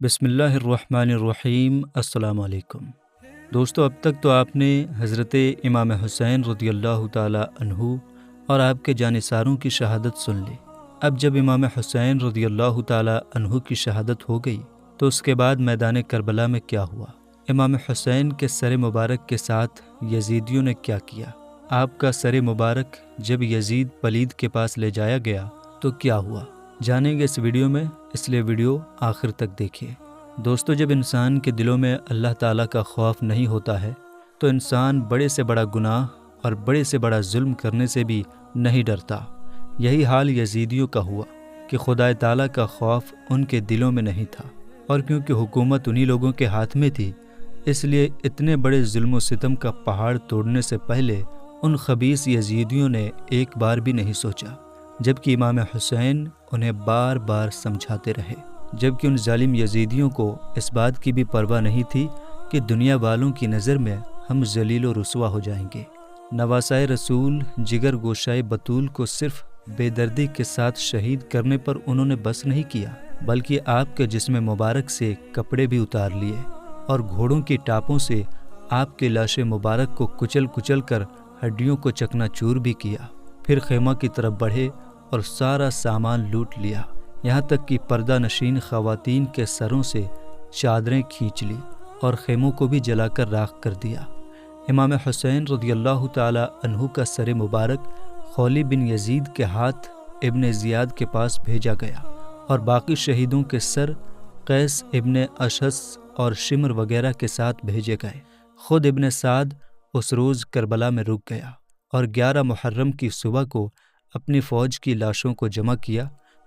بسم اللہ الرحمن الرحیم۔ السلام علیکم دوستو، اب تک تو آپ نے حضرت امام حسین رضی اللہ تعالیٰ عنہ اور آپ کے جانثاروں کی شہادت سن لی۔ اب جب امام حسین رضی اللہ تعالیٰ عنہ کی شہادت ہو گئی تو اس کے بعد میدان کربلا میں کیا ہوا؟ امام حسین کے سر مبارک کے ساتھ یزیدیوں نے کیا کیا؟ آپ کا سر مبارک جب یزید پلید کے پاس لے جایا گیا تو کیا ہوا؟ جانیں گے اس ویڈیو میں، اس لیے ویڈیو آخر تک دیکھیے۔ دوستو، جب انسان کے دلوں میں اللہ تعالیٰ کا خوف نہیں ہوتا ہے تو انسان بڑے سے بڑا گناہ اور بڑے سے بڑا ظلم کرنے سے بھی نہیں ڈرتا۔ یہی حال یزیدیوں کا ہوا کہ خدا تعالیٰ کا خوف ان کے دلوں میں نہیں تھا، اور کیونکہ حکومت انہی لوگوں کے ہاتھ میں تھی، اس لیے اتنے بڑے ظلم و ستم کا پہاڑ توڑنے سے پہلے ان خبیث یزیدیوں نے ایک بار بھی نہیں سوچا، جبکہ امام حسین انہیں بار بار سمجھاتے رہے، جبکہ ان ظالم یزیدیوں کو اس بات کی بھی پرواہ نہیں تھی کہ دنیا والوں کی نظر میں ہم ذلیل و رسوا ہو جائیں گے۔ نواسۂ رسول جگر گوشائے بطول کو صرف بے دردی کے ساتھ شہید کرنے پر انہوں نے بس نہیں کیا، بلکہ آپ کے جسم مبارک سے کپڑے بھی اتار لیے اور گھوڑوں کی ٹاپوں سے آپ کے لاش مبارک کو کچل کچل کر ہڈیوں کو چکنا چور بھی کیا۔ پھر خیمہ کی طرف بڑھے اور سارا سامان لوٹ لیا، یہاں تک کہ پردہ نشین خواتین کے سروں سے چادریں کھینچ لی اور خیموں کو بھی جلا کر راکھ کر دیا۔ امام حسین رضی اللہ تعالی عنہ کا سر مبارک خولی بن یزید کے ہاتھ ابن زیاد کے پاس بھیجا گیا، اور باقی شہیدوں کے سر قیس ابن اشہس اور شمر وغیرہ کے ساتھ بھیجے گئے۔ خود ابن سعد اس روز کربلا میں رک گیا اور 11 محرم کی صبح کو اپنی فوج کی لاشوں کو جمع کیا،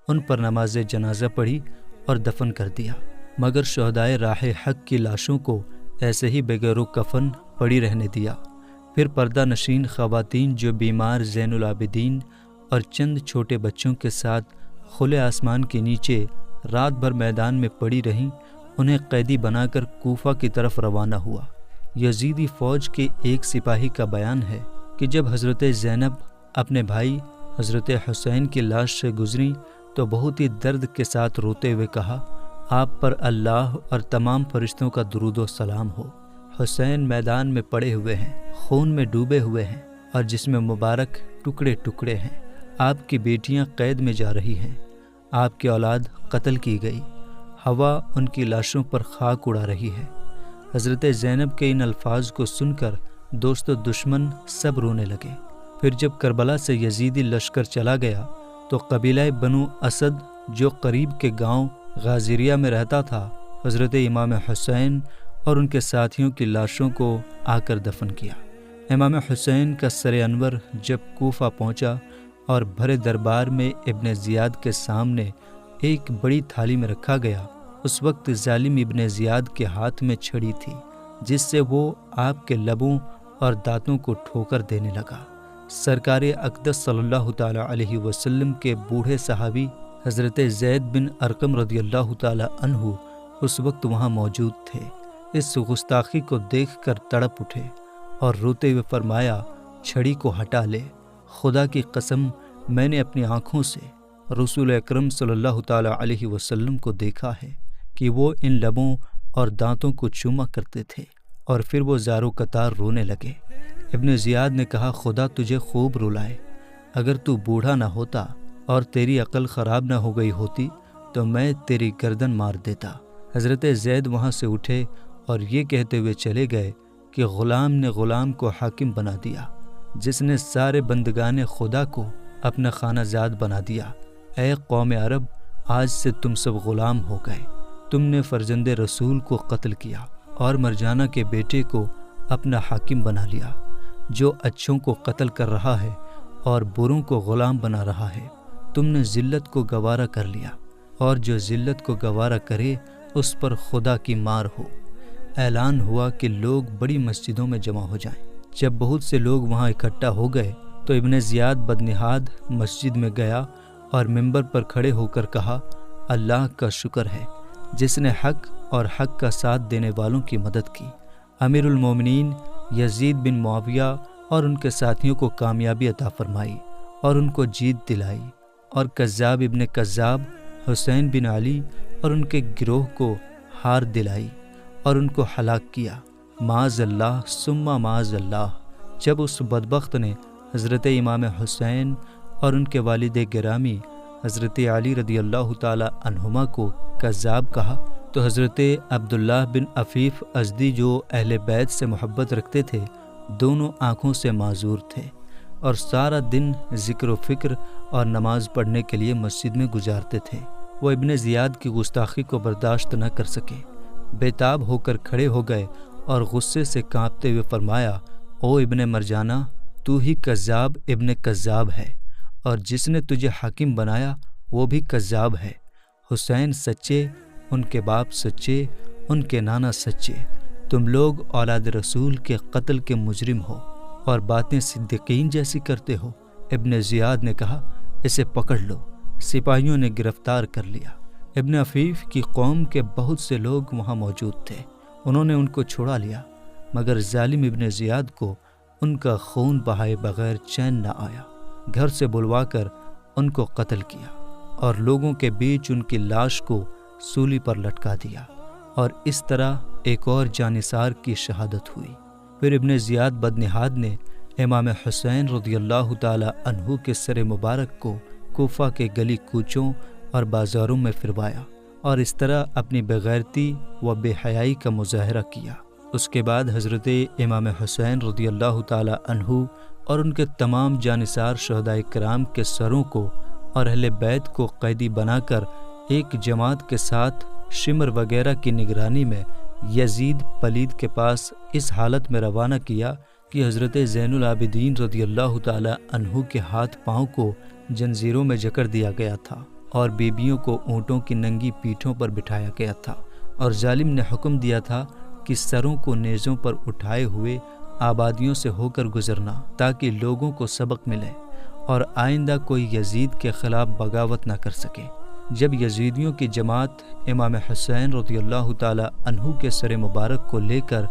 ان پر نماز جنازہ پڑھی اور دفن کر دیا، مگر شہدائے راہ حق کی لاشوں کو ایسے ہی بغیر کفن پڑی رہنے دیا۔ پھر پردہ نشین خواتین جو بیمار زین العابدین اور چند چھوٹے بچوں کے ساتھ کھلے آسمان کے نیچے رات بھر میدان میں پڑی رہیں، انہیں قیدی بنا کر کوفہ کی طرف روانہ ہوا۔ یزیدی فوج کے ایک سپاہی کا بیان ہے کہ جب حضرت زینب اپنے بھائی حضرت حسین کی لاش سے گزری تو بہت ہی درد کے ساتھ روتے ہوئے کہا، آپ پر اللہ اور تمام فرشتوں کا درود و سلام ہو۔ حسین میدان میں پڑے ہوئے ہیں، خون میں ڈوبے ہوئے ہیں اور جسم مبارک ٹکڑے ٹکڑے ہیں۔ آپ کی بیٹیاں قید میں جا رہی ہیں، آپ کی اولاد قتل کی گئی، ہوا ان کی لاشوں پر خاک اڑا رہی ہے۔ حضرت زینب کے ان الفاظ کو سن کر دوست و دشمن سب رونے لگے۔ پھر جب کربلا سے یزیدی لشکر چلا گیا تو قبیلہ بنو اسد جو قریب کے گاؤں غازریہ میں رہتا تھا، حضرت امام حسین اور ان کے ساتھیوں کی لاشوں کو آ کر دفن کیا۔ امام حسین کا سر انور جب کوفہ پہنچا اور بھرے دربار میں ابن زیاد کے سامنے ایک بڑی تھالی میں رکھا گیا، اس وقت ظالم ابن زیاد کے ہاتھ میں چھڑی تھی، جس سے وہ آپ کے لبوں اور دانتوں کو ٹھوکر دینے لگا۔ سرکار اقدس صلی اللہ تعالی علیہ وسلم کے بوڑھے صحابی حضرت زید بن ارقم رضی اللہ تعالی عنہ اس وقت وہاں موجود تھے۔ اس گستاخی کو دیکھ کر تڑپ اٹھے اور روتے ہوئے فرمایا، چھڑی کو ہٹا لے، خدا کی قسم میں نے اپنی آنکھوں سے رسول اکرم صلی اللہ تعالی علیہ وسلم کو دیکھا ہے کہ وہ ان لبوں اور دانتوں کو چوما کرتے تھے، اور پھر وہ زارو قطار رونے لگے۔ ابن زیاد نے کہا، خدا تجھے خوب رلائے، اگر تو بوڑھا نہ ہوتا اور تیری عقل خراب نہ ہو گئی ہوتی تو میں تیری گردن مار دیتا۔ حضرت زید وہاں سے اٹھے اور یہ کہتے ہوئے چلے گئے کہ غلام نے غلام کو حاکم بنا دیا، جس نے سارے بندگان خدا کو اپنا خانہ زاد بنا دیا۔ اے قوم عرب، آج سے تم سب غلام ہو گئے، تم نے فرزند رسول کو قتل کیا اور مرجانہ کے بیٹے کو اپنا حاکم بنا لیا، جو اچھوں کو قتل کر رہا ہے اور بروں کو غلام بنا رہا ہے۔ تم نے ذلت کو گوارا کر لیا، اور جو ذلت کو گوارا کرے اس پر خدا کی مار ہو۔ اعلان ہوا کہ لوگ بڑی مسجدوں میں جمع ہو جائیں۔ جب بہت سے لوگ وہاں اکٹھا ہو گئے تو ابن زیاد بدنہاد مسجد میں گیا اور منبر پر کھڑے ہو کر کہا، اللہ کا شکر ہے جس نے حق اور حق کا ساتھ دینے والوں کی مدد کی۔ امیر المومنین یزید بن معاویہ اور ان کے ساتھیوں کو کامیابی عطا فرمائی اور ان کو جیت دلائی، اور کذاب ابن کذاب حسین بن علی اور ان کے گروہ کو ہار دلائی اور ان کو ہلاک کیا۔ معاذ اللہ ثم معاذ اللہ۔ جب اس بدبخت نے حضرت امام حسین اور ان کے والد گرامی حضرت علی رضی اللہ تعالی عنہما کو کذاب کہا تو حضرت عبداللہ بن عفیف ازدی جو اہل بیت سے محبت رکھتے تھے دونوں آنکھوں سے معذور تھے اور سارا دن ذکر و فکر اور نماز پڑھنے کے لیے مسجد میں گزارتے تھے۔ وہ ابن زیاد کی گستاخی کو برداشت نہ کر سکے، بے تاب ہو کر کھڑے ہو گئے اور غصے سے کانپتے ہوئے فرمایا، او ابن مرجانہ، تو ہی کذاب ابن کذاب ہے، اور جس نے تجھے حاکم بنایا وہ بھی کذاب ہے۔ حسین سچے، ان کے باپ سچے، ان کے نانا سچے، تم لوگ اولاد رسول کے قتل کے مجرم ہو اور باتیں صدیقین جیسی کرتے ہو۔ ابن زیاد نے کہا، اسے پکڑ لو۔ سپاہیوں نے گرفتار کر لیا۔ ابن عفیف کی قوم کے بہت سے لوگ وہاں موجود تھے، انہوں نے ان کو چھڑا لیا، مگر ظالم ابن زیاد کو ان کا خون بہائے بغیر چین نہ آیا۔ گھر سے بلوا کر ان کو قتل کیا اور لوگوں کے بیچ ان کی لاش کو سولی پر لٹکا دیا، اور اس طرح ایک اور جانثار کی شہادت ہوئی۔ پھر ابن زیاد بدنہاد نے امام حسین رضی اللہ تعالی عنہ کے سر مبارک کو کوفہ کے گلی کوچوں اور بازاروں میں پھروایا اور اس طرح اپنی بغیرتی و بے حیائی کا مظاہرہ کیا۔ اس کے بعد حضرت امام حسین رضی اللہ تعالی عنہ اور ان کے تمام جانثار شہداء کرام کے سروں کو اور اہل بیت کو قیدی بنا کر ایک جماعت کے ساتھ شمر وغیرہ کی نگرانی میں یزید پلید کے پاس اس حالت میں روانہ کیا کہ حضرت زین العابدین رضی اللہ تعالی عنہ کے ہاتھ پاؤں کو جنزیروں میں جکڑ دیا گیا تھا اور بیبیوں کو اونٹوں کی ننگی پیٹھوں پر بٹھایا گیا تھا، اور ظالم نے حکم دیا تھا کہ سروں کو نیزوں پر اٹھائے ہوئے آبادیوں سے ہو کر گزرنا تاکہ لوگوں کو سبق ملے اور آئندہ کوئی یزید کے خلاف بغاوت نہ کر سکے۔ جب یزیدیوں کی جماعت امام حسین رضی اللہ تعالی عنہ کے سر مبارک کو لے کر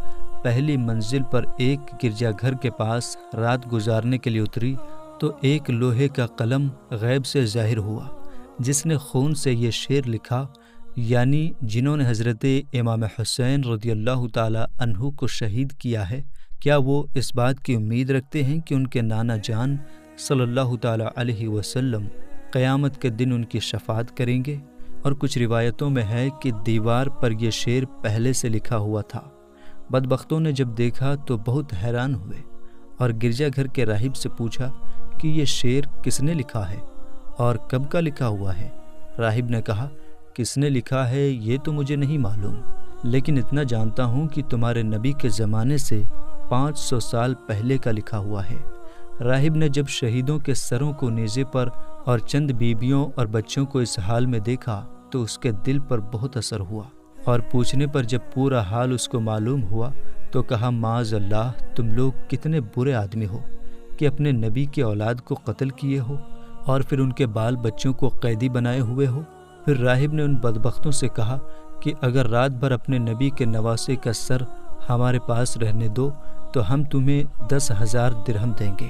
پہلی منزل پر ایک گرجا گھر کے پاس رات گزارنے کے لیے اتری تو ایک لوہے کا قلم غیب سے ظاہر ہوا جس نے خون سے یہ شعر لکھا، یعنی جنہوں نے حضرت امام حسین رضی اللہ تعالی عنہ کو شہید کیا ہے، کیا وہ اس بات کی امید رکھتے ہیں کہ ان کے نانا جان صلی اللہ تعالی علیہ وسلم قیامت کے دن ان کی شفاعت کریں گے؟ اور کچھ روایتوں میں ہے کہ دیوار پر یہ شعر پہلے سے لکھا ہوا تھا۔ بدبختوں نے جب دیکھا تو بہت حیران ہوئے اور گرجا گھر کے راہب سے پوچھا کہ یہ شعر کس نے لکھا ہے اور کب کا لکھا ہوا ہے؟ راہب نے کہا، کس نے لکھا ہے یہ تو مجھے نہیں معلوم، لیکن اتنا جانتا ہوں کہ تمہارے نبی کے زمانے سے 500 سال پہلے کا لکھا ہوا ہے۔ راہب نے جب شہیدوں کے سروں کو نیزے پر اور چند بیبیوں اور بچوں کو اس حال میں دیکھا تو اس کے دل پر بہت اثر ہوا، اور پوچھنے پر جب پورا حال اس کو معلوم ہوا تو کہا، معاذ اللہ، تم لوگ کتنے برے آدمی ہو کہ اپنے نبی کی اولاد کو قتل کیے ہو اور پھر ان کے بال بچوں کو قیدی بنائے ہوئے ہو۔ پھر راہب نے ان بدبختوں سے کہا کہ اگر رات بھر اپنے نبی کے نواسے کا سر ہمارے پاس رہنے دو تو ہم تمہیں 10,000 درہم دیں گے۔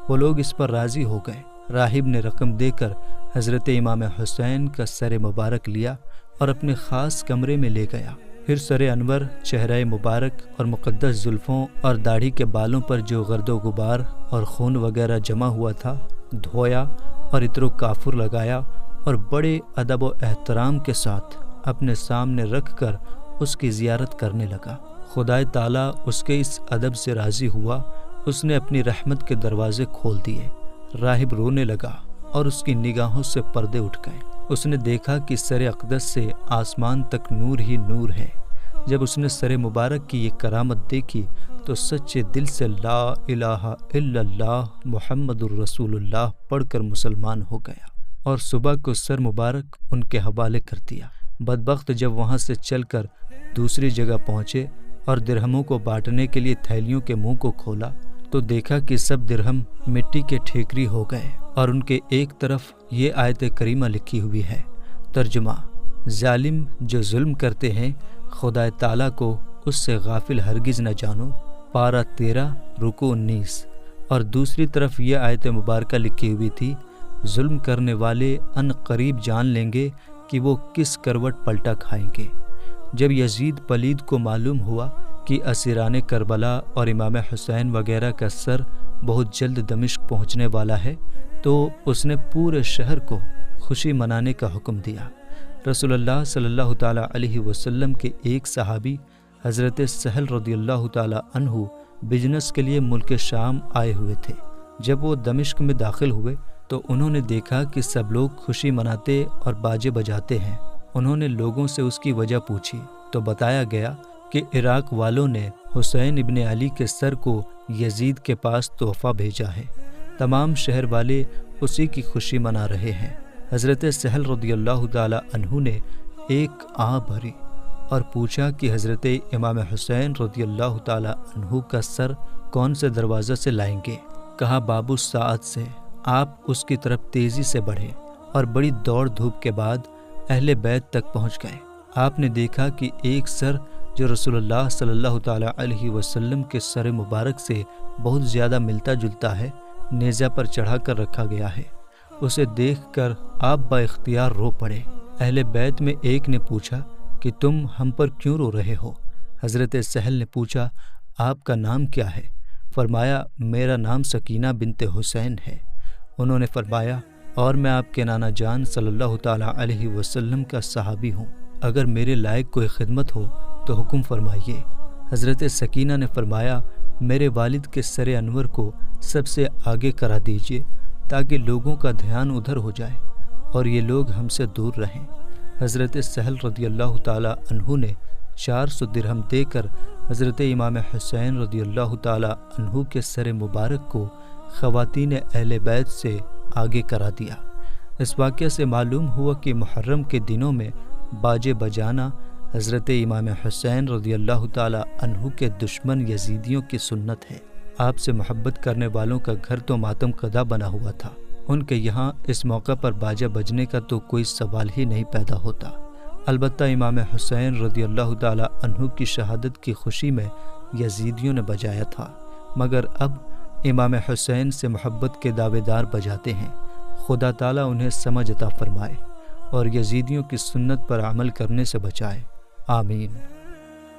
وہ لوگ اس پر راضی ہو گئے۔ راہب نے رقم دے کر حضرت امام حسین کا سر مبارک لیا اور اپنے خاص کمرے میں لے گیا۔ پھر سر انور، چہرہ مبارک اور مقدس زلفوں اور داڑھی کے بالوں پر جو گرد و غبار اور خون وغیرہ جمع ہوا تھا دھویا اور عطر و کافور لگایا اور بڑے ادب و احترام کے ساتھ اپنے سامنے رکھ کر اس کی زیارت کرنے لگا۔ خدائے تعالیٰ اس کے اس ادب سے راضی ہوا، اس نے اپنی رحمت کے دروازے کھول دیے۔ راہب رونے لگا اور اس کی نگاہوں سے پردے اٹھ گئے۔ اس نے دیکھا کہ سر اقدس سے آسمان تک نور ہی نور ہے۔ جب اس نے سر مبارک کی یہ کرامت دیکھی تو سچے دل سے لا الہ الا اللہ محمد الرسول اللہ پڑھ کر مسلمان ہو گیا اور صبح کو سر مبارک ان کے حوالے کر دیا۔ بدبخت جب وہاں سے چل کر دوسری جگہ پہنچے اور درہموں کو بانٹنے کے لیے تھیلیوں کے منہ کو کھولا تو دیکھا کہ سب درہم مٹی کے ٹھیکری ہو گئے اور ان کے ایک طرف یہ آیت کریمہ لکھی ہوئی ہے۔ ترجمہ: ظالم جو ظلم کرتے ہیں خدا تعالیٰ کو اس سے غافل ہرگز نہ جانو، پارہ 13 رکوع 19۔ اور دوسری طرف یہ آیت مبارکہ لکھی ہوئی تھی، ظلم کرنے والے ان قریب جان لیں گے کہ وہ کس کروٹ پلٹا کھائیں گے۔ جب یزید پلید کو معلوم ہوا کہ اسیران کربلا اور امام حسین وغیرہ کا سر بہت جلد دمشق پہنچنے والا ہے تو اس نے پورے شہر کو خوشی منانے کا حکم دیا۔ رسول اللہ صلی اللہ تعالیٰ علیہ وسلم کے ایک صحابی حضرت سہل رضی اللہ تعالیٰ عنہ بزنس کے لیے ملک شام آئے ہوئے تھے۔ جب وہ دمشق میں داخل ہوئے تو انہوں نے دیکھا کہ سب لوگ خوشی مناتے اور باجے بجاتے ہیں۔ انہوں نے لوگوں سے اس کی وجہ پوچھی تو بتایا گیا کہ عراق والوں نے حسین ابن علی کے سر کو یزید کے پاس تحفہ بھیجا ہے۔ تمام شہر والے اسی کی خوشی منا رہے ہیں۔ حضرت سہل رضی اللہ تعالی عنہ نے ایک آہ بھری اور پوچھا کہ حضرت امام حسین رضی اللہ تعالی عنہ کا سر کون سے دروازے سے لائیں گے؟ کہا باب الساعت سے۔ آپ اس کی طرف تیزی سے بڑھے اور بڑی دوڑ دھوپ کے بعد اہل بیت تک پہنچ گئے۔ آپ نے دیکھا کہ ایک سر جو رسول اللہ صلی اللہ تعالی علیہ وسلم کے سر مبارک سے بہت زیادہ ملتا جلتا ہے، نیزہ پر چڑھا کر رکھا گیا ہے۔ اسے دیکھ کر آپ با اختیار رو پڑے۔ اہل بیت میں ایک نے پوچھا کہ تم ہم پر کیوں رو رہے ہو؟ حضرت سہل نے پوچھا آپ کا نام کیا ہے؟ فرمایا میرا نام سکینہ بنت حسین ہے۔ انہوں نے فرمایا اور میں آپ کے نانا جان صلی اللہ تعالیٰ علیہ وسلم کا صحابی ہوں، اگر میرے لائق کوئی خدمت ہو تو حکم فرمائیے۔ حضرت سکینہ نے فرمایا میرے والد کے سر انور کو سب سے آگے کرا دیجیے تاکہ لوگوں کا دھیان ادھر ہو جائے اور یہ لوگ ہم سے دور رہیں۔ حضرت سہل رضی اللہ تعالیٰ عنہ نے 400 درہم دے کر حضرت امام حسین رضی اللہ تعالیٰ عنہ کے سر مبارک کو خواتین اہل بیت سے آگے کرا دیا۔ اس واقعے سے معلوم ہوا کہ محرم کے دنوں میں باجے بجانا حضرت امام حسین رضی اللہ تعالیٰ عنہ کے دشمن یزیدیوں کی سنت ہے۔ آپ سے محبت کرنے والوں کا گھر تو ماتم قدا بنا ہوا تھا، ان کے یہاں اس موقع پر باجا بجنے کا تو کوئی سوال ہی نہیں پیدا ہوتا۔ البتہ امام حسین رضی اللہ تعالیٰ عنہ کی شہادت کی خوشی میں یزیدیوں نے بجایا تھا، مگر اب امام حسین سے محبت کے دعوے دار بجاتے ہیں۔ خدا تعالیٰ انہیں سمجھ عطا فرمائے اور یزیدیوں کی سنت پر عمل کرنے سے بچائے، آمین۔